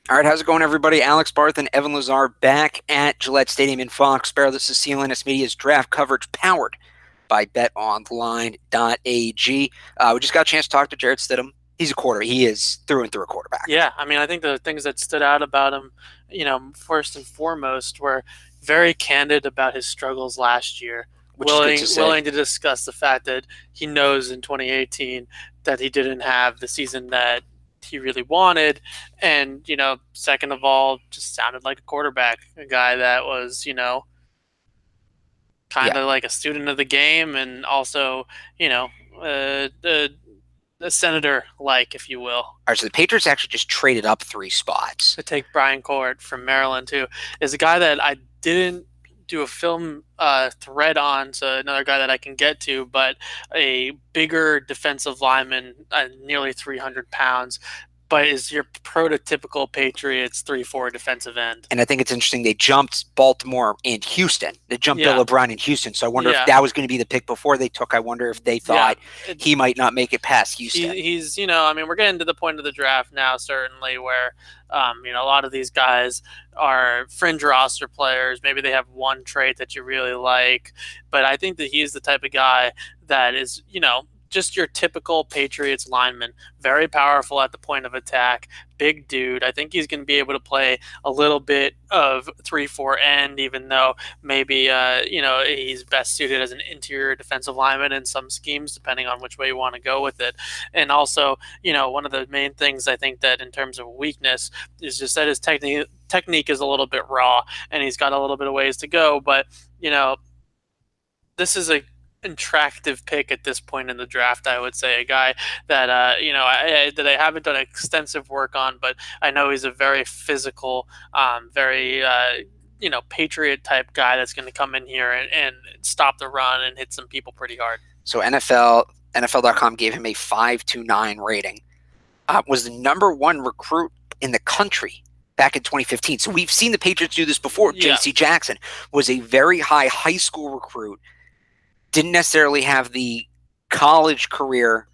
All right, how's it going, everybody? Alex Barth and Evan Lazar back at Gillette Stadium in Foxboro. This is CLNS Media's draft coverage powered by BetOnline.ag. We just got a chance to talk to Jarrett Stidham. He's a quarter. He is through and through a quarterback. Yeah, I mean, I think the things that stood out about him, first and foremost, were very candid about his struggles last year. Which is good to see. Willing to discuss the fact that he knows in 2018 that he didn't have the season that he really wanted, and second of all, just sounded like a quarterback, a guy that was kind of like a student of the game, and also a senator, if you will. All right, so the Patriots actually just traded up 3 spots to take Brian Court from Maryland, too. Is a guy that I didn't do a film thread on, so another guy that I can get to, but a bigger defensive lineman, nearly 300 pounds, but is your prototypical Patriots 3-4 defensive end. And I think it's interesting, they jumped Baltimore and Houston. They jumped Bill O'Brien in Houston, so I wonder if that was going to be the pick before they took. I wonder if they thought he might not make it past Houston. He's we're getting to the point of the draft now, certainly, where a lot of these guys are fringe roster players. Maybe they have one trait that you really like, but I think that he's the type of guy that is, just your typical Patriots lineman, very powerful at the point of attack, big dude. I think he's going to be able to play a little bit of 3-4 end, even though maybe he's best suited as an interior defensive lineman in some schemes, depending on which way you want to go with it. And also, one of the main things I think that in terms of weakness is just that his technique is a little bit raw, and he's got a little bit of ways to go. But this is a attractive pick at this point in the draft. I would say a guy that that I haven't done extensive work on, but I know he's a very physical, very Patriot type guy that's going to come in here and stop the run and hit some people pretty hard. So NFL.com gave him a 5.29 rating. Was the number 1 recruit in the country back in 2015. So we've seen the Patriots do this before. J.C. Jackson was a very high school recruit. Didn't necessarily have the college career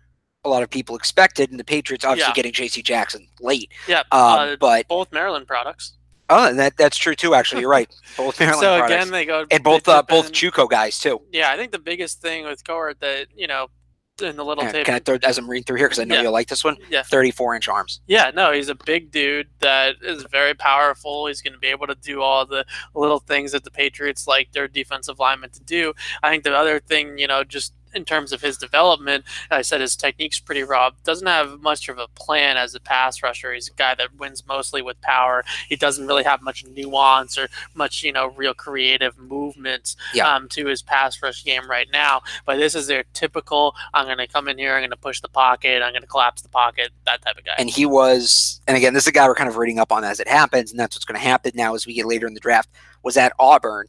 a lot of people expected, and the Patriots obviously getting J.C. Jackson late. Yeah, but both Maryland products. Oh, that's true too. Actually, you're right. Both Maryland products. So again, they go and both JUCO guys too. Yeah, I think the biggest thing with Court that in the little tape. Can I throw, as I'm reading through here, because I know you'll like this one? Yeah. 34-inch arms. Yeah, no, he's a big dude that is very powerful. He's going to be able to do all the little things that the Patriots like their defensive linemen to do. I think the other thing, just in terms of his development, I said his technique's pretty raw. Doesn't have much of a plan as a pass rusher. He's a guy that wins mostly with power. He doesn't really have much nuance or much, real creative movements to his pass rush game right now. But this is their typical, I'm going to come in here, I'm going to push the pocket, I'm going to collapse the pocket, that type of guy. And he was, and again, this is a guy we're kind of reading up on as it happens, and that's what's going to happen now as we get later in the draft, was at Auburn,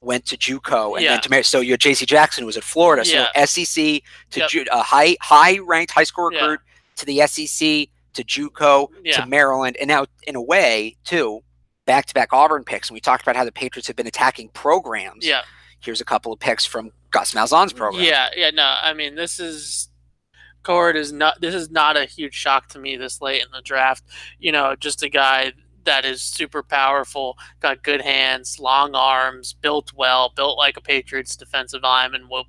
went to JUCO, and then to Mary. So you had J.C. Jackson, who was at Florida. So SEC to a high-ranked high school recruit to the SEC to JUCO to Maryland, and now in a way too, back-to-back Auburn picks. And we talked about how the Patriots have been attacking programs. Yeah, here's a couple of picks from Gus Malzahn's program. No, I mean this is not a huge shock to me this late in the draft. Just a guy that is super powerful, got good hands, long arms, built well, built like a Patriots defensive lineman will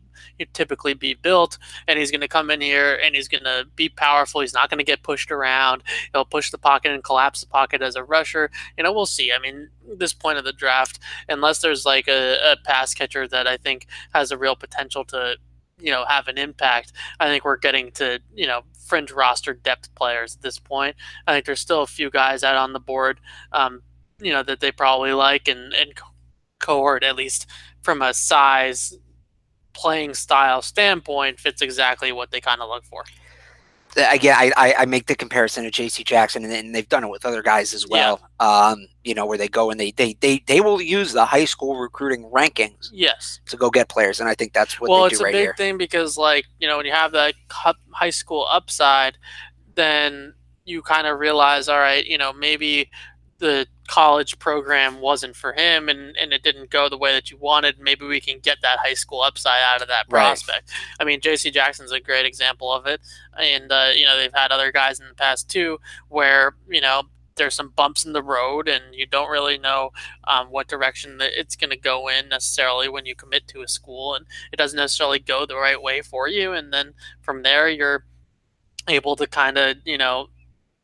typically be built, and he's going to come in here and he's going to be powerful. He's not going to get pushed around. He'll push the pocket and collapse the pocket as a rusher. We'll see. I mean, at this point of the draft, unless there's like a pass catcher that I think has a real potential to have an impact, I think we're getting to fringe roster depth players at this point. I think there's still a few guys out on the board that they probably like, and Cohort, at least from a size, playing style standpoint, fits exactly what they kind of look for. Again, I make the comparison to J.C. Jackson, and they've done it with other guys as well. Where they go and they will use the high school recruiting rankings to go get players, and I think that's what they do right here. Well, it's a big thing because, when you have that high school upside, then you kind of realize, all right, maybe the college program wasn't for him and it didn't go the way that you wanted. Maybe we can get that high school upside out of that prospect. I mean, J.C. Jackson's a great example of it. And, they've had other guys in the past too where, there's some bumps in the road, and you don't really know what direction that it's going to go in necessarily when you commit to a school, and it doesn't necessarily go the right way for you. And then from there, you're able to kind of,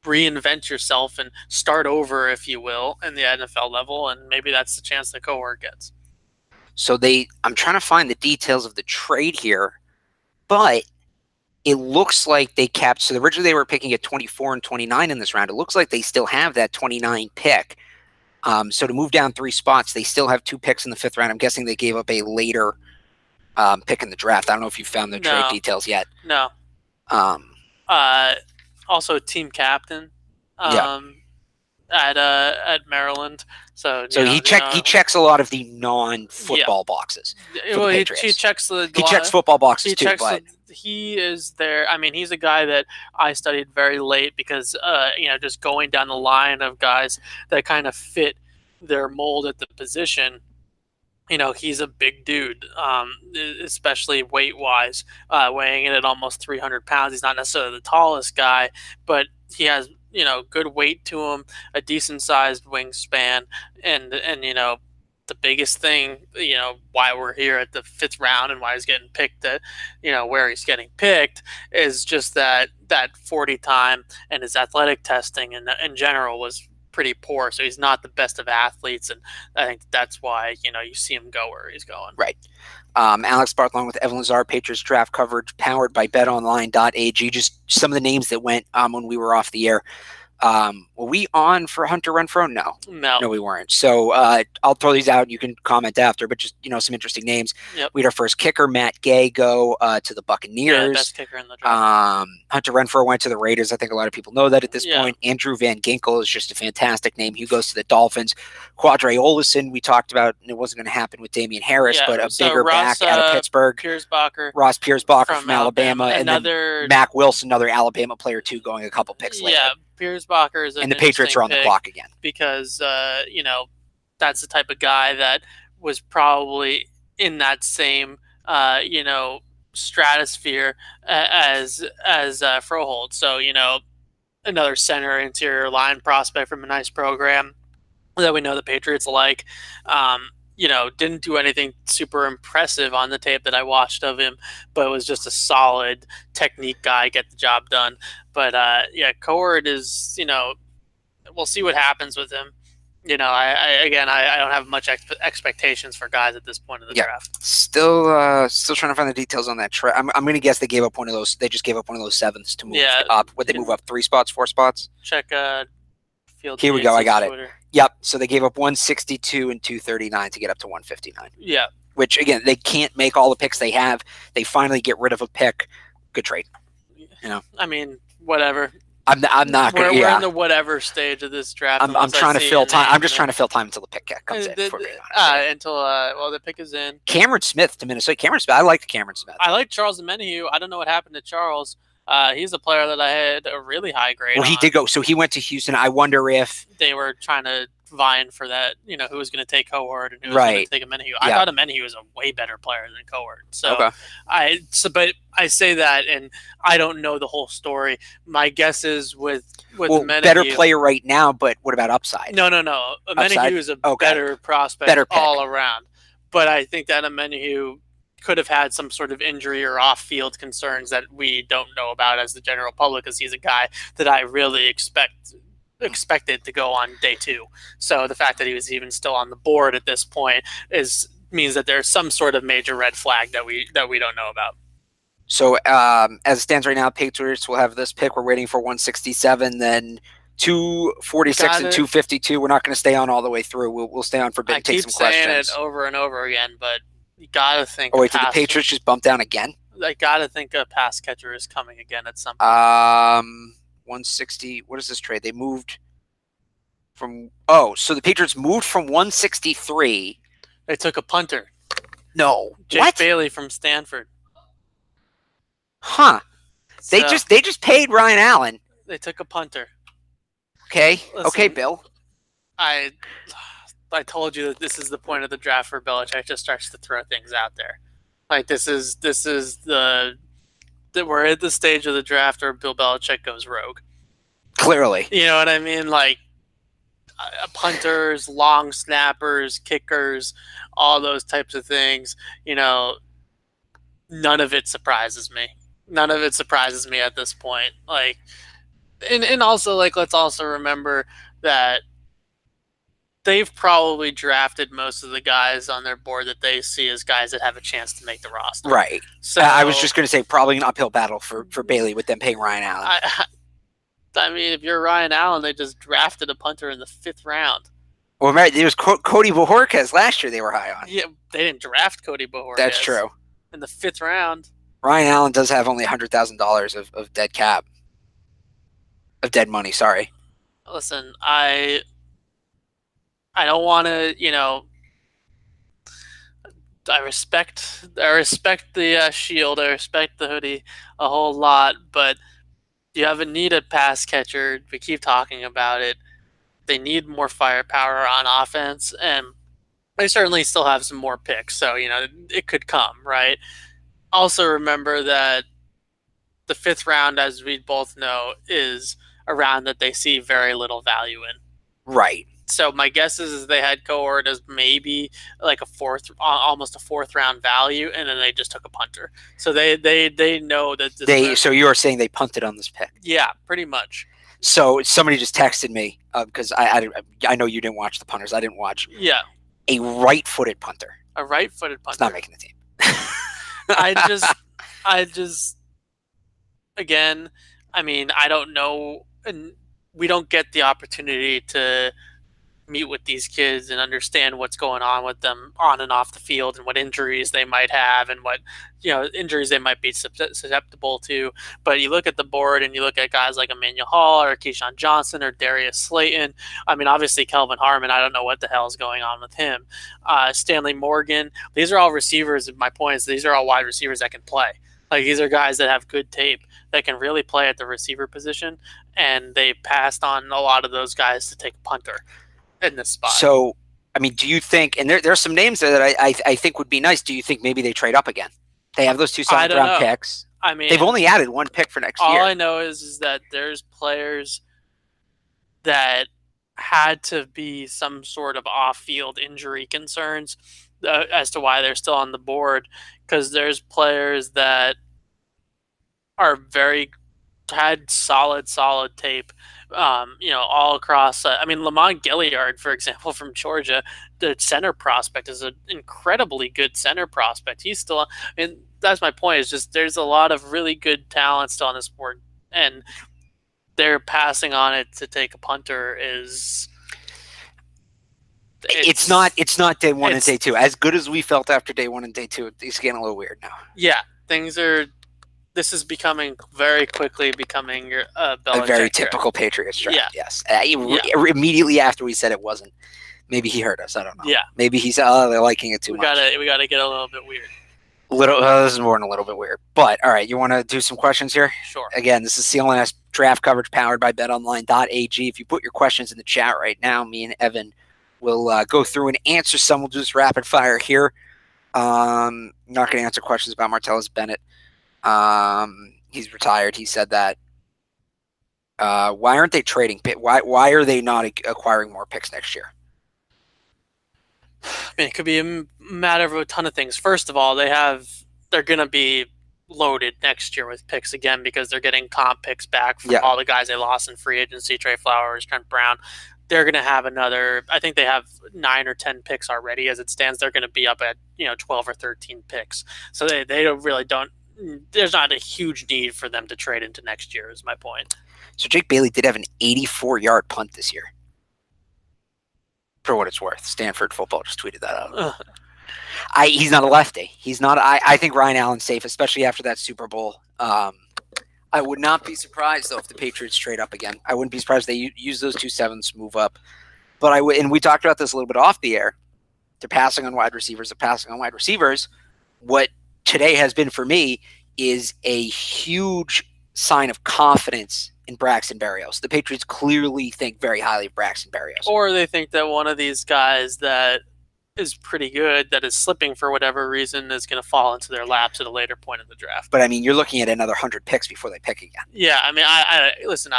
reinvent yourself and start over, if you will, in the NFL level. And maybe that's the chance that Cohort gets. So I'm trying to find the details of the trade here, but it looks like they capped. So originally they were picking at 24 and 29 in this round. It looks like they still have that 29 pick. So to move down 3 spots, they still have 2 picks in the 5th round. I'm guessing they gave up a later pick in the draft. I don't know if you found the trade details yet. No. Also team captain. At Maryland. So he checks a lot of the non-football boxes. Well, he checks football boxes too. But he is there. I mean, he's a guy that I studied very late because just going down the line of guys that kind of fit their mold at the position. He's a big dude, especially weight-wise, weighing in at almost 300 pounds. He's not necessarily the tallest guy, but he has good weight to him, a decent sized wingspan, and the biggest thing, why we're here at the 5th round and why he's getting picked at, where he's getting picked is just that 40 time, and his athletic testing and in general was pretty poor. So he's not the best of athletes, and I think that's why you see him go where he's going. Right. Alex Barthelon with Evan Lazar, Patriots draft coverage powered by betonline.ag. Just some of the names that went when we were off the air. Were we on for Hunter Renfrow? No, we weren't. So I'll throw these out. You can comment after, but just some interesting names. Yep. We had our first kicker, Matt Gay, go to the Buccaneers. Yeah, best kicker in the draft. Hunter Renfrow went to the Raiders. I think a lot of people know that at this point. Andrew Van Ginkel is just a fantastic name. He goes to the Dolphins. Quadre Olison, we talked about, and it wasn't going to happen with Damian Harris, but a bigger back out of Pittsburgh. Ross Piersbacher from Alabama, and then Mac Wilson, another Alabama player too, going a couple picks later. Yeah, Piersbacher is and the Patriots are on the clock again because that's the type of guy that was probably in that same stratosphere as Froholt. So another center interior line prospect from a nice program that we know the Patriots like. Didn't do anything super impressive on the tape that I watched of him, but was just a solid technique guy, get the job done. But Cohort is, we'll see what happens with him. I don't have much expectations for guys at this point in the draft. Still trying to find the details on that trade. I'm going to guess they gave up one of those. They just gave up one of those 7s to move up. Would they move up 3 spots, 4 spots? Check Field. Here we go. I got Twitter. It. Yep. So they gave up 162 and 239 to get up to 159. Yeah. Which again, they can't make all the picks they have. They finally get rid of a pick. Good trade. I mean, whatever. I'm not going to. We're in the whatever stage of this draft. I'm trying to fill time. I'm just trying to fill time until the pick comes in. Until the pick is in. Cameron Smith to Minnesota. Cameron Smith. I like Cameron Smith. I like Charles Omenihu. I don't know what happened to Charles. He's a player that I had a really high grade. Well, he did go. So he went to Houston. I wonder if they were trying to vying for that. Who was going to take Cohort and who was going to take Omenihu. I thought Omenihu was a way better player than Cohort. So but I say that, and I don't know the whole story. My guess is with Omenihu, better player right now. But what about upside? No. Omenihu is a better prospect all around. But I think that Omenihu could have had some sort of injury or off-field concerns that we don't know about as the general public, because he's a guy that I really expected to go on day 2. So the fact that he was even still on the board at this point means that there's some sort of major red flag that we don't know about. So as it stands right now, Patriots will have this pick. We're waiting for 167, then 246 and 252. We're not going to stay on all the way through. We'll stay on for a bit and take some questions. I keep saying it over and over again, but you gotta think. Oh wait, did the Patriots just bump down again? I gotta think a pass catcher is coming again at some point. 160. What is this trade? They moved from. Oh, so the Patriots moved from 163. They took a punter. No, Jake Bailey from Stanford. Huh? They just paid Ryan Allen. They took a punter. Okay. Okay, Bill. I told you that this is the point of the draft for Belichick. Just starts to throw things out there. Like this is we're at the stage of the draft where Bill Belichick goes rogue. Clearly. You know what I mean? Like punters, long snappers, kickers, all those types of things. None of it surprises me. None of it surprises me at this point. And also, let's also remember that they've probably drafted most of the guys on their board that they see as guys that have a chance to make the roster. Right. So I was just going to say probably an uphill battle for Bailey with them paying Ryan Allen. I mean, if you're Ryan Allen, they just drafted a punter in the 5th round. Well, there was Cody Bojorquez last year they were high on. Yeah, they didn't draft Cody Bojorquez. That's true. In the 5th round. Ryan Allen does have only $100,000 of dead cap. Of dead money, sorry. Listen, I don't want to, I respect the shield. I respect the hoodie a whole lot, but you have a needed pass catcher. We keep talking about it. They need more firepower on offense, and they certainly still have some more picks. So, it could come, right? Also remember that the 5th round, as we both know, is a round that they see very little value in. Right. So my guess is they had Cohort as maybe like almost a 4th round value, and then they just took a punter. So they know that So you are saying they punted on this pick? Yeah, pretty much. So somebody just texted me because I know you didn't watch the punters. I didn't watch. Yeah. A right-footed punter. A right-footed punter. It's not making the team. I just, again, I mean, I don't know, and we don't get the opportunity to meet with these kids and understand what's going on with them on and off the field and what injuries they might have and what injuries they might be susceptible to. But you look at the board and you look at guys like Emmanuel Hall or Keyshawn Johnson or Darius Slayton. I mean, obviously Kelvin Harmon, I don't know what the hell is going on with him. Stanley Morgan. These are all receivers. My point is these are all wide receivers that can play. These are guys that have good tape that can really play at the receiver position, and they passed on a lot of those guys to take a punter in this spot. So, I mean, do you think, and there are some names there that I think would be nice. Do you think maybe they trade up again? They have those 2 7th-round picks. I mean, they've only added 1 pick for next year. All I know is that there's players that had to be some sort of off-field injury concerns as to why they're still on the board, because there's players that are had solid tape. All across. I mean, Lamont Gilliard, for example, from Georgia, the center prospect is an incredibly good center prospect. He's still, and that's my point. Is just there's a lot of really good talent still on this board, and they're passing on it to take a punter. It's not day 1 and day 2. As good as we felt after day 1 and day 2, it's getting a little weird now. Yeah, things are. This is very quickly becoming your a very typical Patriots draft. Yeah. Yes. Immediately after we said it wasn't. Maybe he heard us. I don't know. Yeah. Maybe he said, they're liking it too much. We gotta get a little bit weird. This is more than a little bit weird. But all right, you want to do some questions here? Sure. Again, this is CLNS draft coverage powered by BetOnline.ag. If you put your questions in the chat right now, me and Evan will go through and answer some. We'll do this rapid fire here. I'm not going to answer questions about Martellus Bennett. He's retired. He said that. Why aren't they trading? Why are they not acquiring more picks next year? I mean, it could be a matter of a ton of things. First of all, they're going to be loaded next year with picks again because they're getting comp picks back from all the guys they lost in free agency, Trey Flowers, Trent Brown. They're going to have I think they have 9 or 10 picks already as it stands. They're going to be up at 12 or 13 picks. So they don't. There's not a huge need for them to trade into next year, is my point. So Jake Bailey did have an 84-yard punt this year. For what it's worth. Stanford football just tweeted that out. He's not a lefty. He's not. I think Ryan Allen's safe, especially after that Super Bowl. I would not be surprised, though, if the Patriots trade up again. I wouldn't be surprised if they use those 2 7s, move up. But and we talked about this a little bit off the air. They're passing on wide receivers. They're passing on wide receivers. What today has been for me is a huge sign of confidence in Braxton Berrios. The Patriots clearly think very highly of Braxton Berrios. Or they think that one of these guys that is pretty good, that is slipping for whatever reason, is going to fall into their laps at a later point in the draft. But, I mean, you're looking at another 100 picks before they pick again. Yeah, I mean, listen,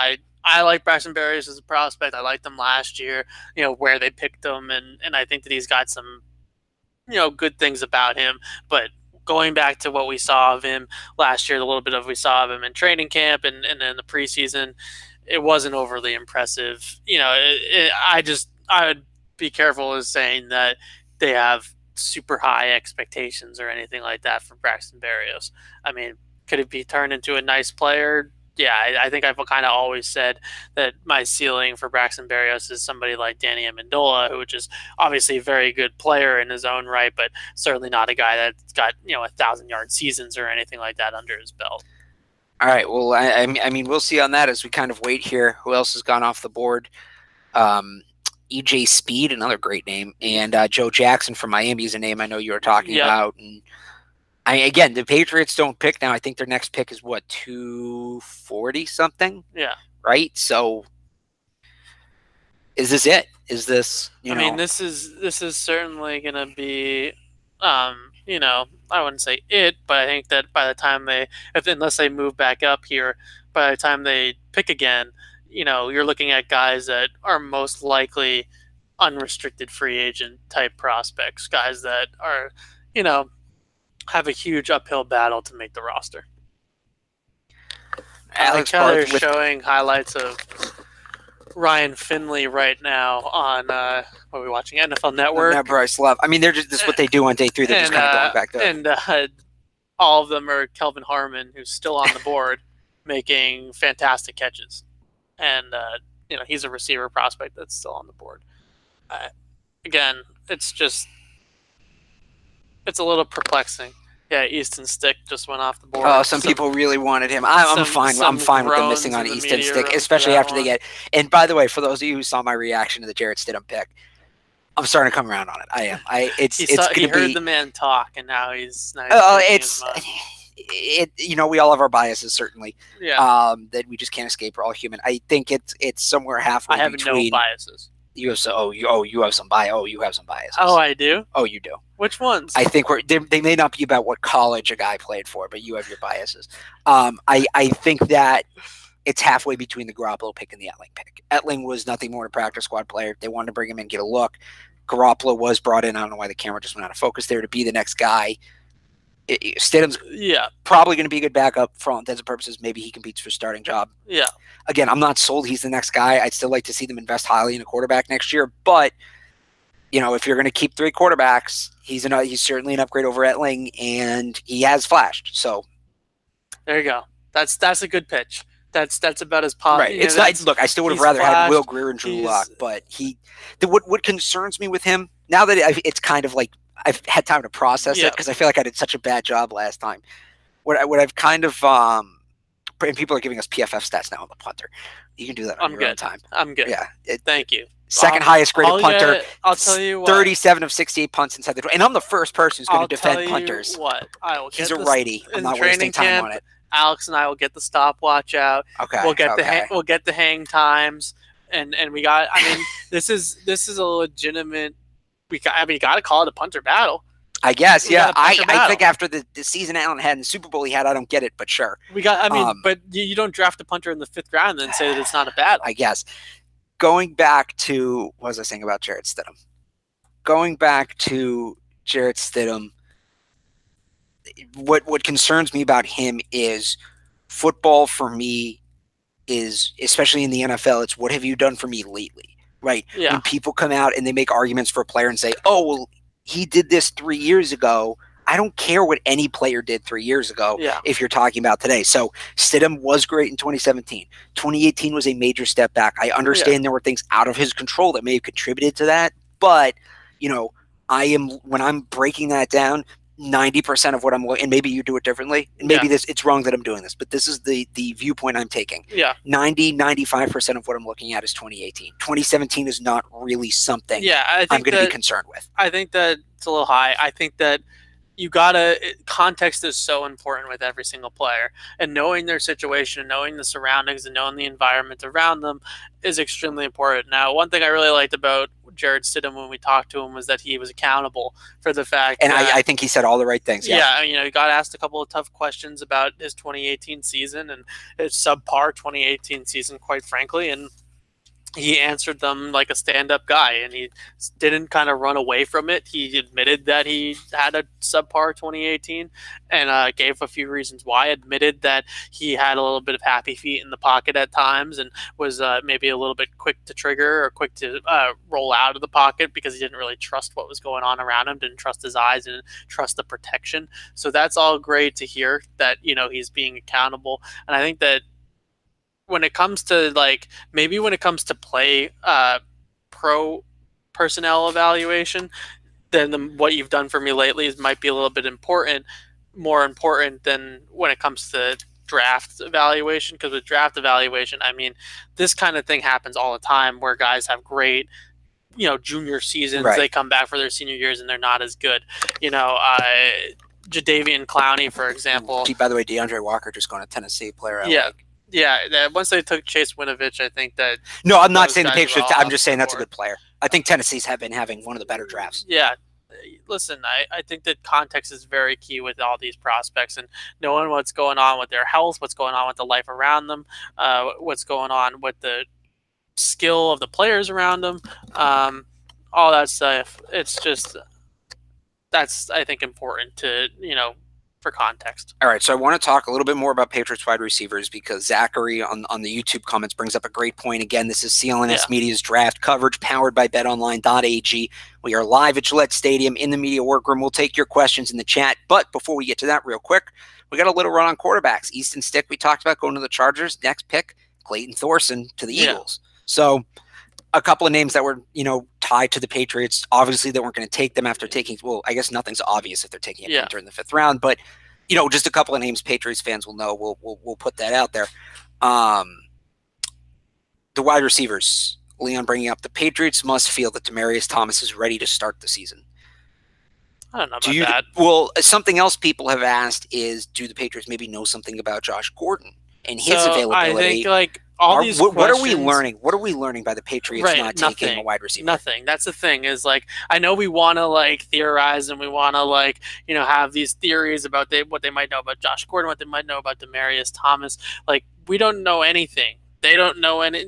I like Braxton Berrios as a prospect. I liked him last year, where they picked him, and I think that he's got some, good things about him. But going back to what we saw of him last year, the little bit of we saw of him in training camp and in the preseason, it wasn't overly impressive. I would be careful with saying that they have super high expectations or anything like that for Braxton Berrios. I mean, could it be turned into a nice player? Yeah, I think I've kind of always said that my ceiling for Braxton Berrios is somebody like Danny Amendola, who is obviously a very good player in his own right, but certainly not a guy that's got 1,000-yard seasons or anything like that under his belt. All right. Well, I mean, we'll see on that as we kind of wait here. Who else has gone off the board? EJ Speed, another great name, and Joe Jackson from Miami is a name I know you were talking about. And again, the Patriots don't pick now. I think their next pick is what, 240 something? Yeah. Right. So, is this it? Is this? I mean, this is certainly going to be, I wouldn't say it, but I think that by the time unless they move back up here, by the time they pick again, you're looking at guys that are most likely unrestricted free agent type prospects, guys that are, have a huge uphill battle to make the roster. Alex They're showing highlights of Ryan Finley right now on what are we watching? NFL Network. Bryce Love. I mean, they're just this is what they do on day 3. They're just kind of going back there. And all of them are Kelvin Harmon, who's still on the board, making fantastic catches. And he's a receiver prospect that's still on the board. Again, it's a little perplexing. Yeah, Easton Stick just went off the board. Oh, some people really wanted him. I'm fine. I'm fine with them missing on Easton Stick, especially after they get. And by the way, for those of you who saw my reaction to the Jarrett Stidham pick, I'm starting to come around on it. I am. He heard the man talk, and now he's. We all have our biases, certainly. Yeah. That we just can't escape. We're all human. I think it's somewhere halfway. I have no biases. You have you have some bias. Oh, you have some biases. Oh, I do. Oh, you do. Which ones? I think they may not be about what college a guy played for, but you have your biases. I think that it's halfway between the Garoppolo pick and the Etling pick. Etling was nothing more than a practice squad player. They wanted to bring him in, get a look. Garoppolo was brought in. I don't know why the camera just went out of focus there to be the next guy. Stidham's probably going to be a good backup for all intents and purposes. Maybe he competes for a starting job. Yeah. Again, I'm not sold he's the next guy. I'd still like to see them invest highly in a quarterback next year. But, if you're going to keep 3 quarterbacks, he's certainly an upgrade over Etling, and he has flashed. So there you go. That's a good pitch. That's about as positive. Right. It's not. Look, I still would have rather had Will Grier and Drew Lock, but what concerns me with him now that it's kind of like I've had time to process it because I feel like I did such a bad job last time. What I've kind of and people are giving us PFF stats now on the punter. You can do that on your own time. I'm good. Yeah. Thank you. Second highest graded punter. I'll tell you what. 37 of 68 punts inside the door. And I'm the first person who's going to defend punters. He's a righty. I'm not wasting time on it. Alex and I will get the stopwatch out. Okay. We'll get the hang times, and we got. I mean, this is a legitimate. You got to call it a punter battle. I guess, yeah. I think after the season Allen had in the Super Bowl he had, I don't get it, but sure. But you don't draft a punter in the 5th round and then say that it's not a battle. I guess. Going back to what was I saying about Jarrett Stidham? What concerns me about him is football for me is, especially in the NFL, it's what have you done for me lately, right? Yeah. When people come out and they make arguments for a player and say, oh, well, he did this 3 years ago. I don't care what any player did 3 years ago if you're talking about today. So Stidham was great in 2017. 2018 was a major step back. I understand there were things out of his control that may have contributed to that. But, when I'm breaking that down, 90% of what I'm – and maybe you do it differently. And maybe it's wrong that I'm doing this. But this is the viewpoint I'm taking. Yeah. 95% of what I'm looking at is 2018. 2017 is not really something I'm going to be concerned with. I think that it's a little high. I think that – context is so important with every single player, and knowing their situation and knowing the surroundings and knowing the environment around them is extremely important. Now, one thing I really liked about Jared Stidham when we talked to him was that he was accountable for the fact and I think he said all the right things. Yeah, he got asked a couple of tough questions about his 2018 season and his subpar 2018 season, quite frankly, and he answered them like a stand-up guy, and he didn't kind of run away from it. He admitted that he had a subpar 2018 and gave a few reasons why, admitted that he had a little bit of happy feet in the pocket at times and was maybe a little bit quick to trigger or quick to roll out of the pocket because he didn't really trust what was going on around him, didn't trust his eyes, didn't trust the protection. So that's all great to hear that, he's being accountable. And I think that when it comes to when it comes to play pro personnel evaluation, then what you've done for me lately might be a little bit more important than when it comes to draft evaluation. Because with draft evaluation, I mean, this kind of thing happens all the time where guys have great junior seasons, right. They come back for their senior years and they're not as good. Jadeveon Clowney, for example. By the way, DeAndre Walker just going to Tennessee, player. Yeah, once they took Chase Winovich, I think that... No, I'm not saying the Patriots. I'm just saying that's a good player. I think Tennessee's have been having one of the better drafts. Yeah. Listen, I think that context is very key with all these prospects and knowing what's going on with their health, what's going on with the life around them, what's going on with the skill of the players around them, all that stuff. It's just... That's, I think, important to, for context. All right, so I want to talk a little bit more about Patriots wide receivers because Zachary on the YouTube comments brings up a great point. Again, this is CLNS Media's draft coverage powered by betonline.ag. We are live at Gillette Stadium in the media workroom. We'll take your questions in the chat. But before we get to that real quick, we got a little run on quarterbacks. Easton Stick, we talked about going to the Chargers. Next pick, Clayton Thorson to the Eagles. So a couple of names that were, tied to the Patriots. Obviously, they weren't going to take them after taking, well, I guess nothing's obvious if they're taking a punter in the 5th round, but, just a couple of names Patriots fans will know. We'll put that out there. The wide receivers, Leon bringing up, the Patriots must feel that Demaryius Thomas is ready to start the season. I don't know about that. Well, something else people have asked is, do the Patriots maybe know something about Josh Gordon and his availability? I think, what are we learning? What are we learning by the Patriots not taking a wide receiver? Nothing. That's the thing is I know we want to theorize and we want to have these theories about what they might know about Josh Gordon, what they might know about Demaryius Thomas. We don't know anything. They don't know any.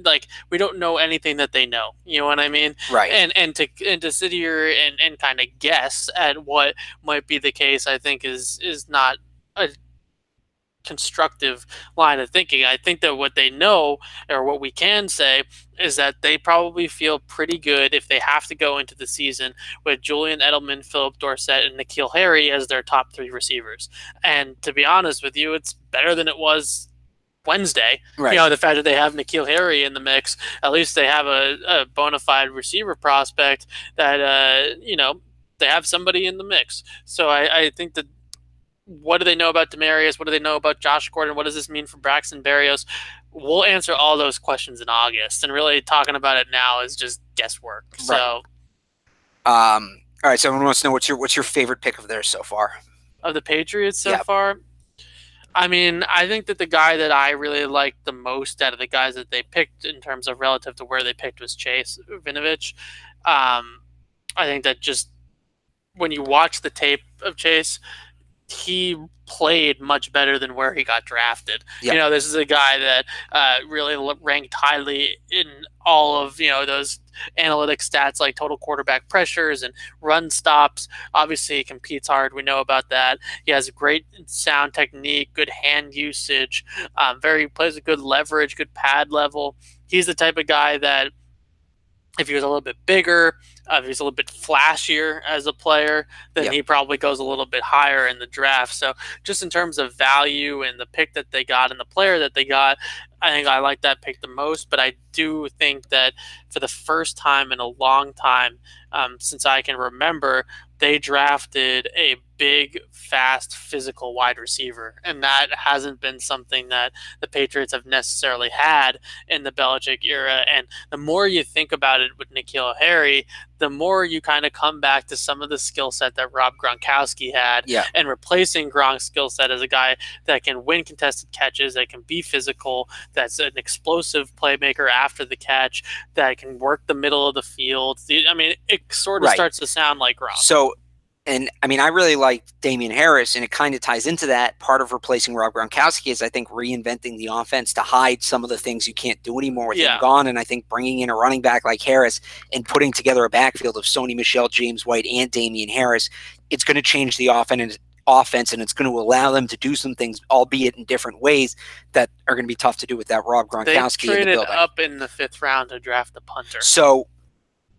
We don't know anything that they know. You know what I mean? Right. And to sit here and kind of guess at what might be the case, I think is not a constructive line of thinking. I think that what they know, or what we can say, is that they probably feel pretty good if they have to go into the season with Julian Edelman, Philip Dorsett, and N'Keal Harry as their top 3 receivers. And to be honest with you, it's better than it was Wednesday. Right. The fact that they have N'Keal Harry in the mix, at least they have a bona fide receiver prospect that they have somebody in the mix. So I think that what do they know about Demaryius? What do they know about Josh Gordon? What does this mean for Braxton Berrios? We'll answer all those questions in August, and really talking about it now is just guesswork. Right. So, all right. So everyone wants to know what's your favorite pick of theirs so far? Of the Patriots so far? I mean, I think that the guy that I really liked the most out of the guys that they picked in terms of relative to where they picked was Chase Winovich. I think that just when you watch the tape of Chase, he played much better than where he got drafted. Yep. This is a guy that really ranked highly in all of those analytic stats like total quarterback pressures and run stops. Obviously, he competes hard. We know about that. He has a great sound technique, good hand usage, plays a good leverage, good pad level. He's the type of guy that if he was a little bit bigger, if he's a little bit flashier as a player, then he probably goes a little bit higher in the draft. So just in terms of value and the pick that they got and the player that they got, I think I like that pick the most, but I do think that for the first time in a long time, since I can remember, they drafted a big, fast, physical wide receiver, and that hasn't been something that the Patriots have necessarily had in the Belichick era. And the more you think about it with N'Keal Harry, the more you kind of come back to some of the skill set that Rob Gronkowski had, and replacing Gronk's skill set as a guy that can win contested catches, that can be physical, that's an explosive playmaker after the catch, that can work the middle of the field. I mean, it sort of starts to sound like Gronk. So, and I mean, I really like Damian Harris, and it kind of ties into that. Part of replacing Rob Gronkowski is, I think, reinventing the offense to hide some of the things you can't do anymore with him gone. And I think bringing in a running back like Harris and putting together a backfield of Sony Michel, James White, and Damian Harris, it's going to change the offense, and it's going to allow them to do some things, albeit in different ways, that are going to be tough to do without Rob Gronkowski in the building. They traded up in the 5th round to draft a punter. So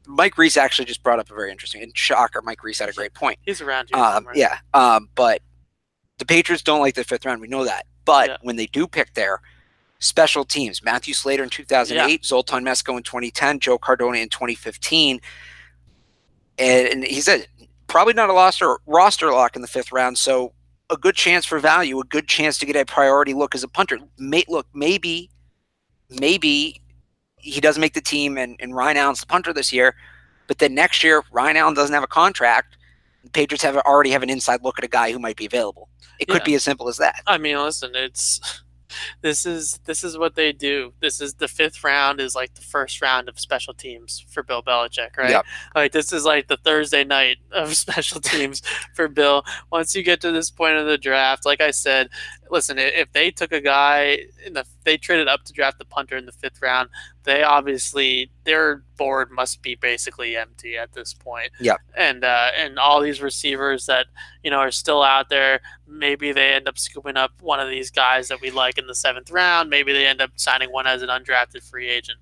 Mike Reese actually just brought up a very interesting, and shocker, Mike Reese had a great point. He's around here somewhere. But the Patriots don't like the 5th round. We know that. But when they do pick their special teams, Matthew Slater in 2008, Zoltan Mesko in 2010, Joe Cardona in 2015, and he said probably not a roster lock in the 5th round, so a good chance for value, a good chance to get a priority look as a punter. Maybe he doesn't make the team and Ryan Allen's the punter this year, but then next year Ryan Allen doesn't have a contract. The Patriots already have an inside look at a guy who might be available. It could be as simple as that. I mean, listen, this is what they do. This is the 5th round is like the first round of special teams for Bill Belichick, right? Yep. Like this is like the Thursday night of special teams for Bill. Once you get to this point of the draft, like I said, listen, if they took a guy they traded up to draft the punter in the 5th round, they obviously their board must be basically empty at this point. Yeah. And all these receivers that are still out there, maybe they end up scooping up one of these guys that we like in the 7th round. Maybe they end up signing one as an undrafted free agent.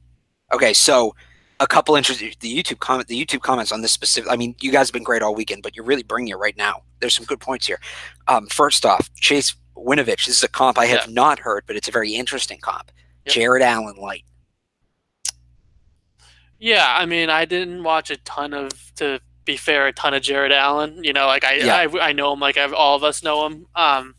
Okay, so a couple interesting the YouTube comments on this specific. I mean, you guys have been great all weekend, but you're really bringing it right now. There's some good points here. First off, Chase Winovich. This is a comp I have not heard, but it's a very interesting comp. Jared Allen light. Yeah, I mean, I didn't watch a ton of Jared Allen. I know him like all of us know him.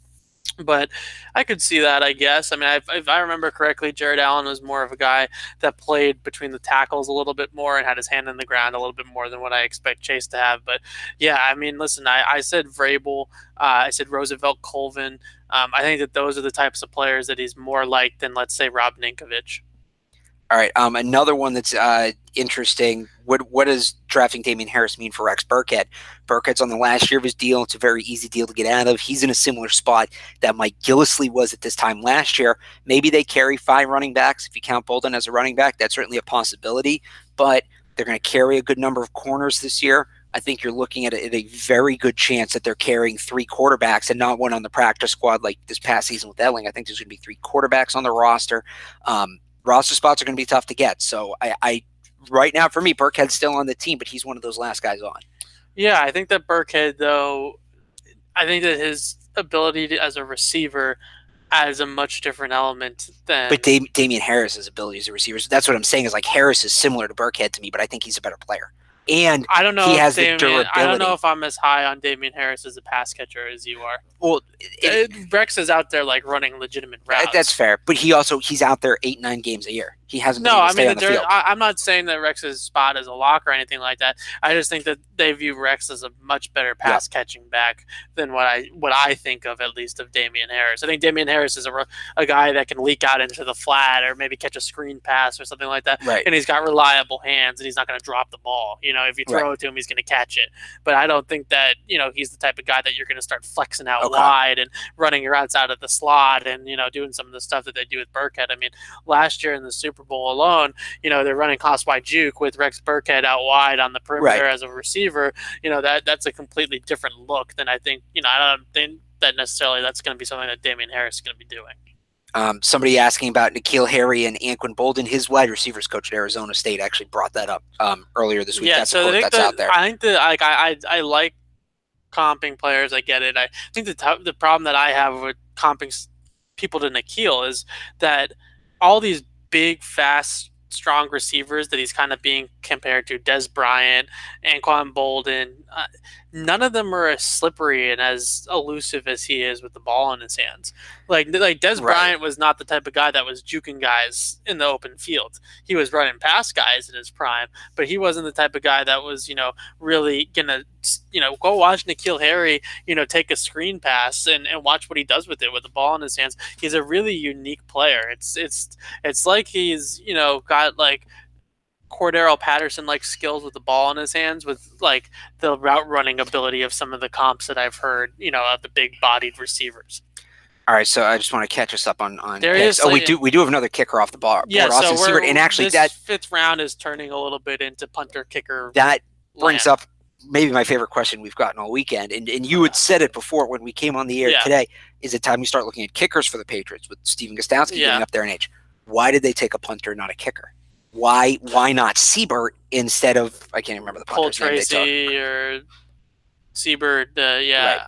But I could see that, I guess. I mean, if I remember correctly, Jared Allen was more of a guy that played between the tackles a little bit more and had his hand in the ground a little bit more than what I expect Chase to have. But yeah, I mean, listen, I said Vrabel, I said Roosevelt Colvin. I think that those are the types of players that he's more like than, let's say, Rob Ninkovich. All right. Another one that's interesting. What does drafting Damian Harris mean for Rex Burkhead? Burkhead's on the last year of his deal. It's a very easy deal to get out of. He's in a similar spot that Mike Gillislee was at this time last year. Maybe they carry 5 running backs. If you count Bolden as a running back, that's certainly a possibility. But they're going to carry a good number of corners this year. I think you're looking at a very good chance that they're carrying 3 quarterbacks and not one on the practice squad like this past season with Elling. I think there's going to be 3 quarterbacks on the roster. Roster spots are going to be tough to get. So I right now, for me, Burkhead's still on the team, but he's one of those last guys on. Yeah, I think that Burkhead, though, I think that his ability as a receiver adds a much different element than... But Damian Harris's ability as a receiver, so that's what I'm saying is like Harris is similar to Burkhead to me, but I think he's a better player. And I don't know he has the durability. I don't know if I'm as high on Damian Harris as a pass catcher as you are. Well, Rex is out there like running legitimate routes. That's fair, but he's out there 8-9 games a year. He hasn't been able to stay on the field. I'm not saying that Rex's spot is a lock or anything like that. I just think that they view Rex as a much better pass catching back than what I think of, at least, of Damian Harris. I think Damian Harris is a guy that can leak out into the flat or maybe catch a screen pass or something like that. Right. And he's got reliable hands and he's not going to drop the ball. If you throw it to him, he's going to catch it. But I don't think that he's the type of guy that you're going to start flexing out wide and running routes out of the slot and doing some of the stuff that they do with Burkhead. I mean, last year in the Super Bowl alone, they're running cross wide juke with Rex Burkhead out wide on the perimeter as a receiver. That's a completely different look than I think. I don't think that necessarily that's going to be something that Damian Harris is going to be doing. Somebody asking about N'Keal Harry and Anquan Bolden, his wide receivers coach at Arizona State, actually brought that up earlier this week. Yeah, that's a quote that's out there. I think that I like comping players. I get it. I think the problem that I have with comping people to N'Keal is that all these big, fast, strong receivers that he's kind of being compared to, Des Bryant, Anquan Bolden, none of them are as slippery and as elusive as he is with the ball in his hands. Like Des Bryant was not the type of guy that was juking guys in the open field. He was running past guys in his prime, but he wasn't the type of guy that was, really gonna, go watch N'Keal Harry, take a screen pass and watch what he does with it with the ball in his hands. He's a really unique player. It's like he's, got like Cordero Patterson like skills with the ball in his hands, with like the route running ability of some of the comps that I've heard, of the big bodied receivers. All right, so I just want to catch us up on picks. We do have another kicker off the board. Yeah, Austin so Siebert, and actually that fifth round is turning a little bit into punter kicker. That brings up maybe my favorite question we've gotten all weekend, and you had said it before when we came on the air today. Is it time we start looking at kickers for the Patriots with Steven Gostkowski getting up there in age? Why did they take a punter, not a kicker? Why not Siebert instead of, I can't remember the punter's name Tracy or Siebert? Right.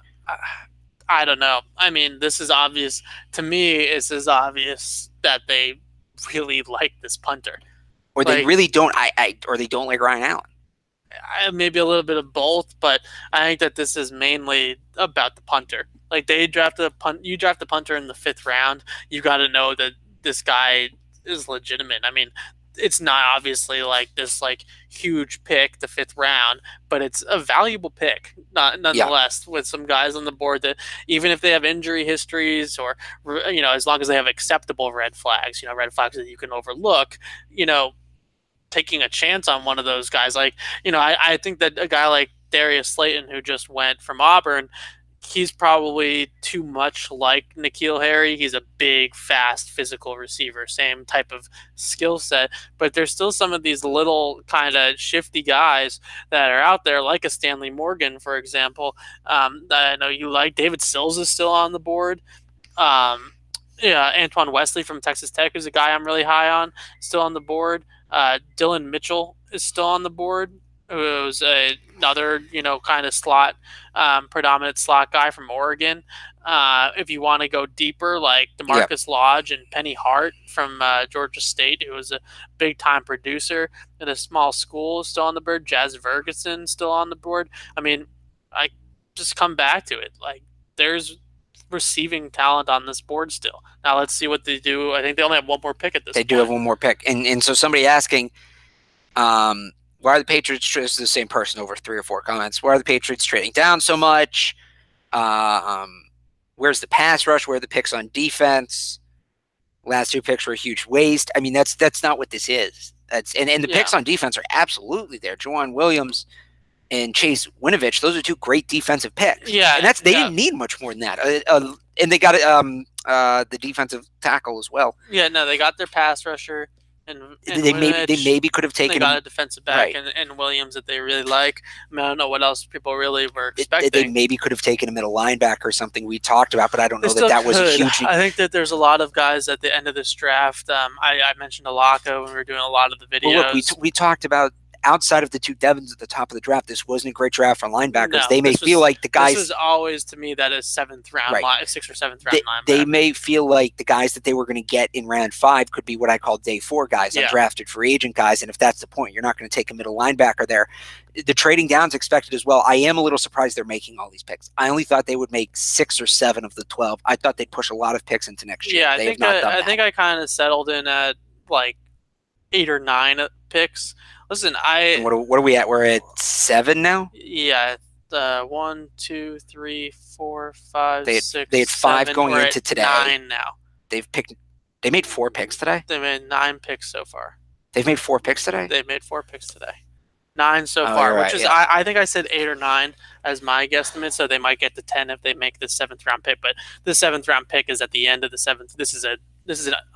I don't know. I mean, this is obvious. To me, it's as obvious that they really like this punter. Or they really don't, or they don't like Ryan Allen. Maybe a little bit of both, but I think that this is mainly about the punter. Like, you draft the punter in the 5th round, you got to know that this guy is legitimate. I mean, it's not obviously like this like huge pick, the 5th round, but it's a valuable pick nonetheless, with some guys on the board that even if they have injury histories or, as long as they have acceptable red flags that you can overlook, taking a chance on one of those guys. Like, I think that a guy like Darius Slayton, who just went from Auburn, he's probably too much like N'Keal Harry. He's a big, fast, physical receiver, same type of skill set. But there's still some of these little kind of shifty guys that are out there, like a Stanley Morgan, for example, that I know you like. David Sills is still on the board. Antoine Wesley from Texas Tech is a guy I'm really high on, still on the board. Dylan Mitchell is still on the board, who's another, kind of slot, predominant slot guy from Oregon. If you want to go deeper, like DeMarcus Lodge and Penny Hart from Georgia State, who was a big-time producer in a small school, still on the board. Jazz Ferguson still on the board. I mean, I just come back to it. Like, there's receiving talent on this board still. Now let's see what they do. I think they only have one more pick at this point. They do have one more pick. And so somebody asking, why are the Patriots, this is the same person over 3 or 4 comments, why are the Patriots trading down so much? Where's the pass rush? Where are the picks on defense? Last 2 picks were a huge waste. I mean, that's not what this is. And the picks on defense are absolutely there. Juwan Williams and Chase Winovich, those are 2 great defensive picks. Yeah, and they didn't need much more than that. And they got the defensive tackle as well. Yeah, no, they got their pass rusher. And they maybe could have taken. They got a defensive back and Williams that they really like. I mean, I don't know what else people really were expecting. They maybe could have taken a middle linebacker or something we talked about, but I don't know that was a huge. I think that there's a lot of guys at the end of this draft. I mentioned Alaka when we were doing a lot of the videos. Well, look, we talked about outside of the 2 Devons at the top of the draft, this wasn't a great draft for linebackers. No, they may feel like the guys. This is always to me that is 7th round, 6th or 7th round linebacker. They may feel like the guys that they were going to get in round 5 could be what I call day 4 guys, undrafted free agent guys. And if that's the point, you're not going to take a middle linebacker there. The trading down is expected as well. I am a little surprised they're making all these picks. I only thought they would make 6 or 7 of the 12. I thought they'd push a lot of picks into next year. Yeah, I think I kind of settled in at like 8 or 9 picks. Listen, what are we at? We're at 7 now? Yeah. 1, 2, 3, 4, 5, 6. They had 5 going into today. 9 now. They made 4 picks today? They made 9 picks so far. They've made 4 picks today? They've made 4 picks today. 9 so far, which is I think I said 8 or 9 as my guesstimate, so they might get to 10 if they make the 7th round pick. But the 7th round pick is at the end of the 7th. This is a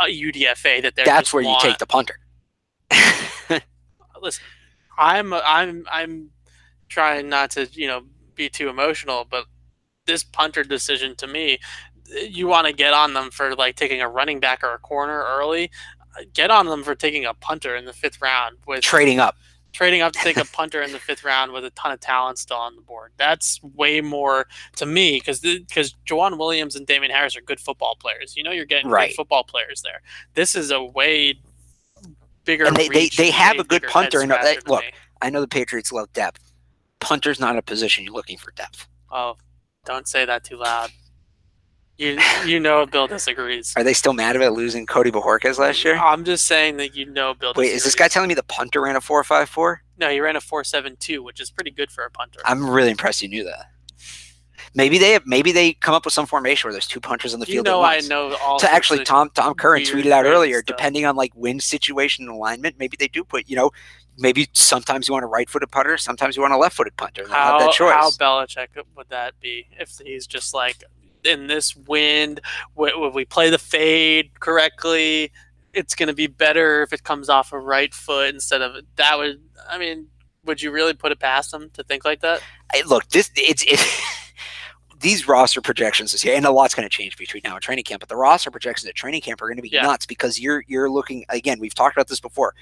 UDFA that they're. That's where you take the punter. Listen, I'm trying not to be too emotional, but this punter decision to me, you want to get on them for like taking a running back or a corner early. Get on them for taking a punter in the 5th round with trading up. trading up to take a punter in the 5th round with a ton of talent still on the board. That's way more to me because Jawan Williams and Damian Harris are good football players. You're getting good football players there. This is a way bigger and reach. They have a good punter. And look, me. I know the Patriots love depth. Punter's not a position you're looking for depth. Oh, don't say that too loud. Bill disagrees. Are they still mad about losing Cody Bojorquez last year? I'm just saying that Bill disagrees. Wait, is this guy telling me the punter ran a 4.54? No, he ran a 4.72, which is pretty good for a punter. I'm really impressed you knew that. Maybe they come up with some formation where there's 2 punters on the field at once. I know all. So actually, Tom Curran tweeted out earlier, depending on like wind situation and alignment, maybe they do put, maybe sometimes you want a right-footed punter, sometimes you want a left-footed punter. And have that choice. How Belichick would that be if he's just like, in this wind, when we play the fade correctly, it's going to be better if it comes off a right foot instead of that. Would you really put it past him to think like that? Look, these roster projections this year, and a lot's going to change between now and training camp, but the roster projections at training camp are going to be nuts because you're looking, again, we've talked about this before,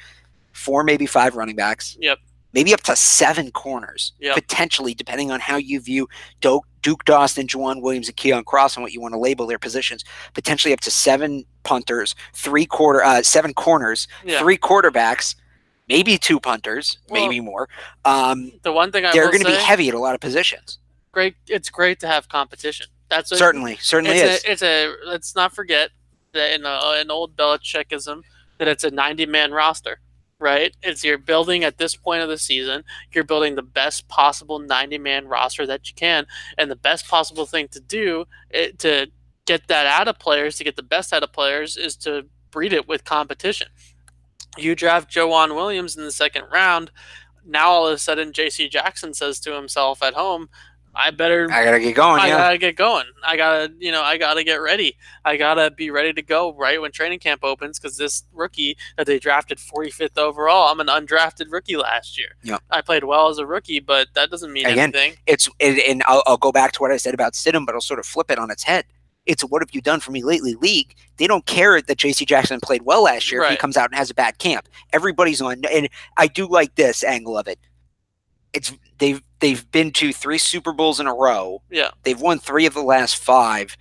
4, maybe 5 running backs. Yep. Maybe up to 7 corners, potentially, depending on how you view Duke Dawson, Jawan Williams, and Keon Cross and what you want to label their positions. Potentially up to 7 punters, 7 corners, 3 quarterbacks, maybe 2 punters, maybe more. The one thing they're going to be heavy at a lot of positions. Great, it's great to have competition. That's certainly is. Let's not forget that in an old Belichickism that it's a 90-man roster. Right? You're building at this point of the season, you're building the best possible 90-man roster that you can. And the best possible thing to do to get that out of players, to get the best out of players, is to breed it with competition. You draft Jawan Williams in the 2nd round. Now all of a sudden J.C. Jackson says to himself at home, I gotta get going. I gotta get going. I gotta get ready. I gotta be ready to go right when training camp opens because this rookie that they drafted 45th overall, I'm an undrafted rookie last year. Yep. I played well as a rookie, but that doesn't mean anything. And I'll go back to what I said about Stidham, but I'll sort of flip it on its head. It's what have you done for me lately league. They don't care that J.C. Jackson played well last year if he comes out and has a bad camp. Everybody's on, and I do like this angle of it. They've been to 3 Super Bowls in a row. Yeah. They've won 3 of the last 5.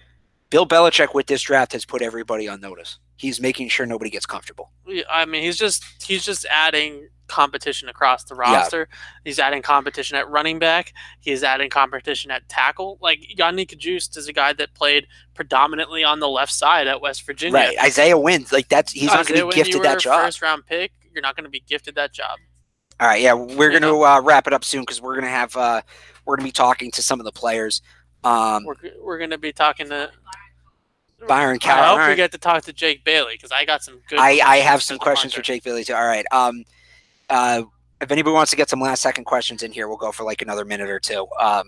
Bill Belichick with this draft has put everybody on notice. He's making sure nobody gets comfortable. He's just adding competition across the roster. Yeah. He's adding competition at running back. He's adding competition at tackle. Like Yannick Juiced is a guy that played predominantly on the left side at West Virginia. Right. Isaiah Wynn, he's not going to be gifted that job. 1st round pick, you're not going to be gifted that job. All right, yeah, we're going to wrap it up soon because we're going to be talking to some of the players. We're going to be talking to Byron Cowher. I hope we get to talk to Jake Bailey because I got some good. I have some questions for Jake Bailey too. All right, if anybody wants to get some last-second questions in here, we'll go for like another minute or two.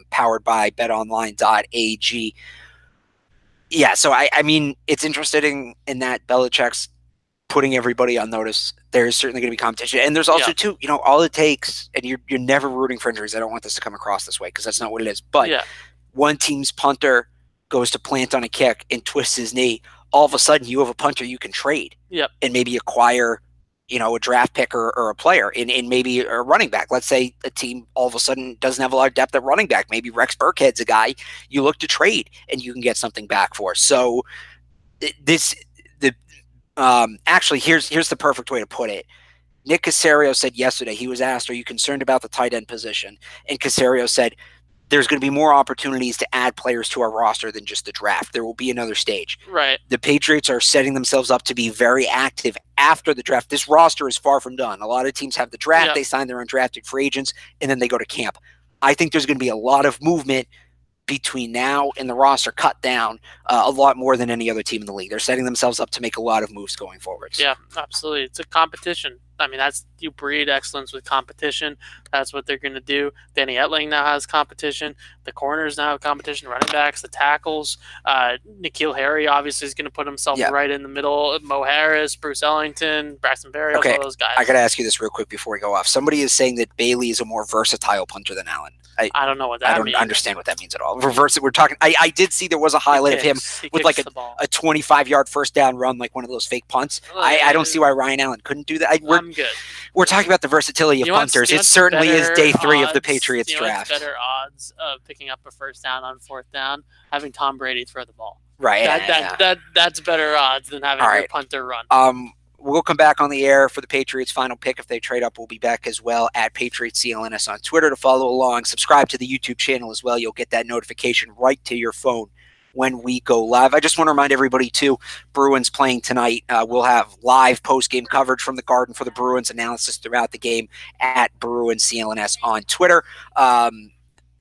Powered by BetOnline.ag. Yeah, so I mean, it's interesting in that Belichick's putting everybody on notice. There's certainly going to be competition. And there's also, too, all it takes, and you're never rooting for injuries. I don't want this to come across this way because that's not what it is. But one team's punter goes to plant on a kick and twists his knee. All of a sudden, you have a punter you can trade and maybe acquire, a draft pick or a player and maybe a running back. Let's say a team all of a sudden doesn't have a lot of depth at running back. Maybe Rex Burkhead's a guy you look to trade and you can get something back for. So actually, here's the perfect way to put it. Nick Caserio said yesterday, he was asked, are you concerned about the tight end position? And Caserio said, there's going to be more opportunities to add players to our roster than just the draft. There will be another stage. Right. The Patriots are setting themselves up to be very active after the draft. This roster is far from done. A lot of teams have the draft, they sign their undrafted free agents, and then they go to camp. I think there's going to be a lot of movement between now and the roster cut down a lot more than any other team in the league. They're setting themselves up to make a lot of moves going forward. Yeah, absolutely. It's a competition. I mean, you breed excellence with competition. That's what they're going to do. Danny Etling now has competition. The corners now have competition. Running backs, the tackles. N'Keal Harry obviously is going to put himself right in the middle. Mo Harris, Bruce Ellington, Braxton Berrios, all those guys. I got to ask you this real quick before we go off. Somebody is saying that Bailey is a more versatile punter than Allen. I don't know what that means. I don't understand what that means at all. Reverse. We're talking. I did see there was a highlight of him with like a 25-yard first down run, like one of those fake punts. I don't see why Ryan Allen couldn't do that. We're I'm good. We're talking about the versatility of punters. It certainly is day 3 of the Patriots draft. Better odds of picking up a first down on 4th down? Having Tom Brady throw the ball. Right. That's better odds than having your punter run. We'll come back on the air for the Patriots' final pick. If they trade up, we'll be back as well at Patriots CLNS on Twitter to follow along. Subscribe to the YouTube channel as well. You'll get that notification right to your phone when we go live. I just want to remind everybody, too, Bruins playing tonight. We'll have live post-game coverage from the Garden for the Bruins, analysis throughout the game at Bruins CLNS on Twitter.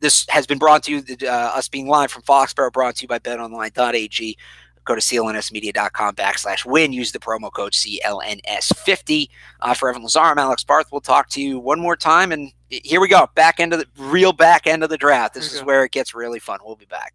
This has been brought to you, us being live from Foxboro, brought to you by betonline.ag. Go to clnsmedia.com/win. Use the promo code CLNS50. For Evan Lazar, I'm Alex Barth. We'll talk to you one more time. And here we go. Back end of the draft. This is where it gets really fun. We'll be back.